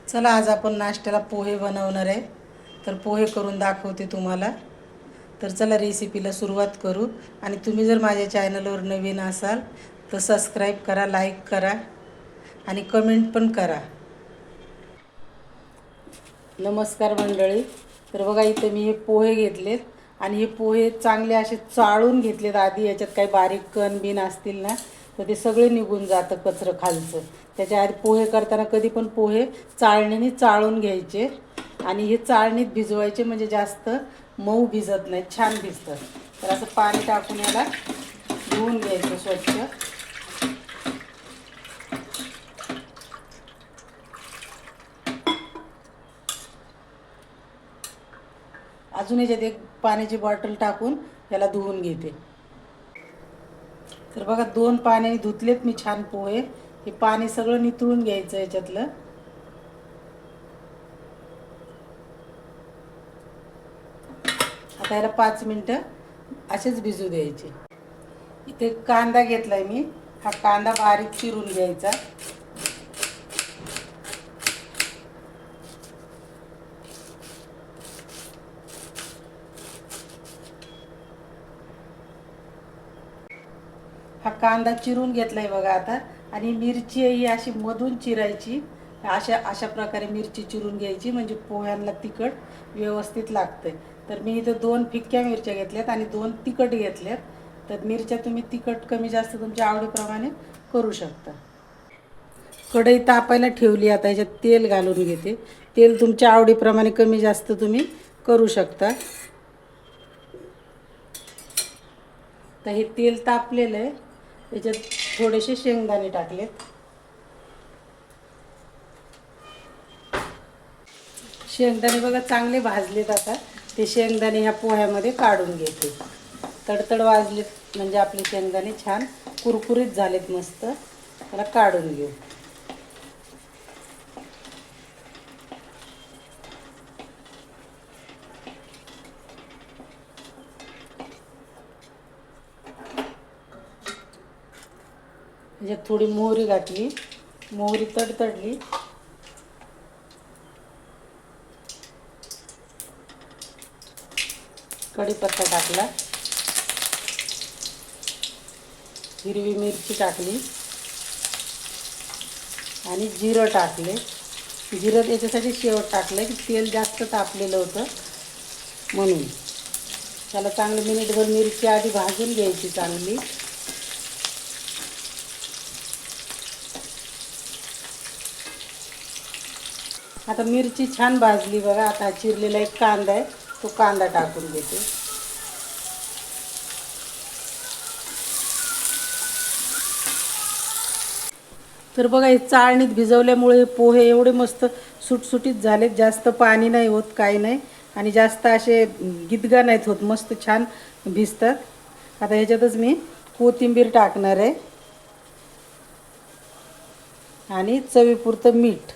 चला आज आपण नाश्त्याला पोहे बनवणार आहे. तर पोहे करून दाखवते तुम्हाला. तर चला रेसिपीला सुरुवात करू. आणि तुम्ही जर माझ्या चॅनलवर नवीन असाल तर सबस्क्राईब करा, लाईक करा आणि कमेंट पण करा. नमस्कार मंडळी. तर बघा इथे मी हे पोहे घेतलेत आणि हे पोहे चांगले असे चाळून घेतलेत आधी. याच्यात काही बारीक कण बिन असतील ना तर ते सगळे निघून जातं कचरं खालचं. त्याच्या आधी पोहे करताना कधी पण पोहे चाळणीने चाळून घ्यायचे आणि हे चाळणीत भिजवायचे, म्हणजे जास्त मऊ भिजत नाही, छान भिजतं. तर असं पाणी टाकून याला धुवून घ्यायचं स्वच्छ. अजून याच्यात एक पाण्याची बॉटल टाकून याला धुवून घेते. तर बघा 2 पाण्याने धुतलेत मी छान पोहे. हे पाणी सगळं निथळून घ्यायचं याच्यातलं. आता याला 5 मिनटं असेच भिजू द्यायचे. इथे कांदा घेतलाय मी. हा कांदा बारीक चिरून घ्यायचा. हा कांदा चिरून घेतलाय बघा आता. आणि मिरची ही अशी मधून चिरायची. अशा प्रकारे मिरची चिरून घ्यायची, म्हणजे पोह्यांना तिखट व्यवस्थित लागते. तर मी इथं 2 फिक्क्या मिरच्या घेतल्यात आणि 2 तिखट घेतल्यात. तर मिरच्या तुम्ही तिखट कमी जास्त तुमच्या आवडीप्रमाणे करू शकता. कढई तापायला ठेवली. आता याच्यात तेल घालून घेते. तेल तुमच्या आवडीप्रमाणे कमी जास्त तुम्ही करू शकता. तर हे तेल तापलेलं आहे. याच्यात थोडेसे शेंगदाणे टाकलेत. शेंगदाणे बघा चांगले भाजलेत. आता ते शेंगदाणे ह्या पोह्यामध्ये काढून घेते. तडतड वाजलेत म्हणजे आपले शेंगदाणे छान कुरकुरीत झालेत मस्त. त्याला काढून घेऊ. याच्यात थोडी मोहरी घातली. मोहरी तडतडली. कढीपत्ता टाकला. हिरवी मिरची टाकली आणि जिरं टाकले. जिरं याच्यासाठी शेवट टाकलं की तेल जास्त तापलेलं होतं म्हणून. त्याला चांगलं मिनिटभर मिरची आधी भाजून घ्यायची चांगली. आता मिरची छान भाजली बघा. आता चिरलेला एक कांदा आहे, तो कांदा टाकून देते. तर बघा हे चाळणीत भिजवल्यामुळे पोहे एवढे मस्त सुटसुटीत झालेत. जास्त पाणी नाही होत, काही नाही. आणि जास्त असे गिदगा नाहीत होत, मस्त छान भिजतात. आता ह्याच्यातच मी कोथिंबीर टाकणार आहे आणि चवीपुरतं मीठ.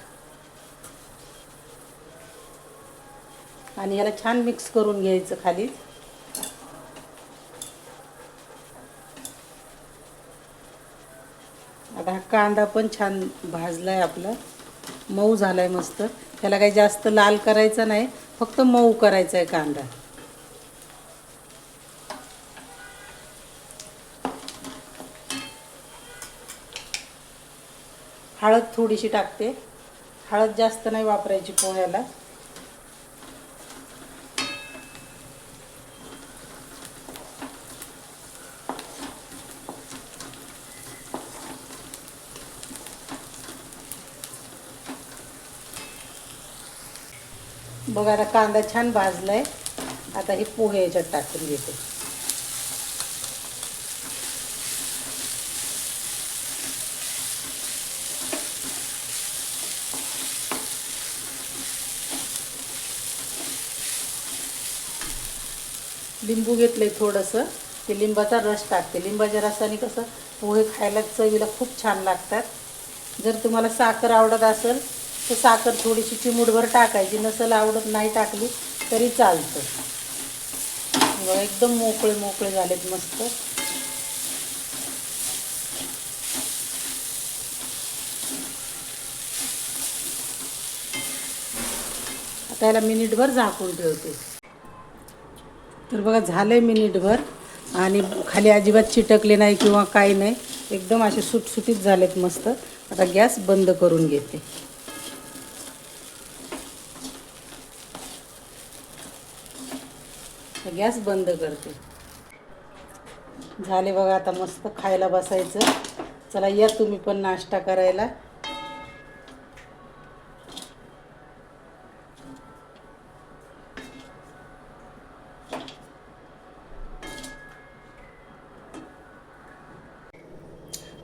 आणि ह्याला छान मिक्स करून घ्यायचं खाली. आता हा कांदा पण छान भाजलाय आपला, मऊ झालाय मस्त. त्याला काही जास्त लाल करायचं नाही, फक्त मऊ करायचा आहे कांदा. हळद थोडीशी टाकते. हळद जास्त नाही वापरायची पोह्याला. बघा आता कांदा छान भाजलाय. आता हे पोहे याच्यात टाकून घेते. लिंबू घेतलंय थोडंसं, ते लिंबाचा रस टाकते. लिंबाच्या रसाने कसं पोहे खायला चवीला खूप छान लागतात. जर तुम्हाला साखर आवडत असेल तर साखर थोडीशी चिमूटभर टाकायची. नसेल आवडत नाही टाकली तरी चालतं. एकदम मोकळे मोकळे झालेत मस्त. त्याला मिनिटभर झाकून ठेवते. तर बघा झालं आहे मिनिटभर आणि खाली अजिबात चिटकले नाही किंवा काही नाही, एकदम असे सुटसुटीत झालेत मस्त. आता गॅस बंद करून घेते. गॅस बंद करते. झाले बघा, आता मस्त खायला बसायचं. चला या तुम्ही पण नाश्ता करायला.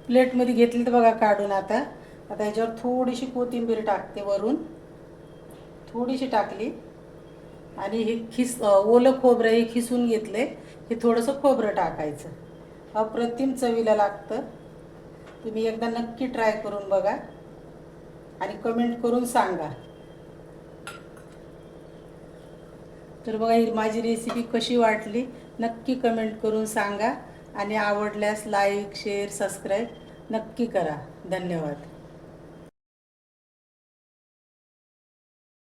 प्लेटमध्ये घेतली तर बघा काढून. आता ह्याच्यावर थोडीशी कोथिंबीर टाकते वरून, थोडीशी टाकली. आणि हे ओलं खोबरं हे खिसून घेतले, हे थोडंसं खोबरं टाकायचं. अप्रतिम चवीला लागतं. तुम्ही एकदा नक्की ट्राय करून बघा आणि कमेंट करून सांगा. तर बघा ही माझी रेसिपी कशी वाटली नक्की कमेंट करून सांगा आणि आवडल्यास लाईक शेअर सबस्क्राईब नक्की करा. धन्यवाद.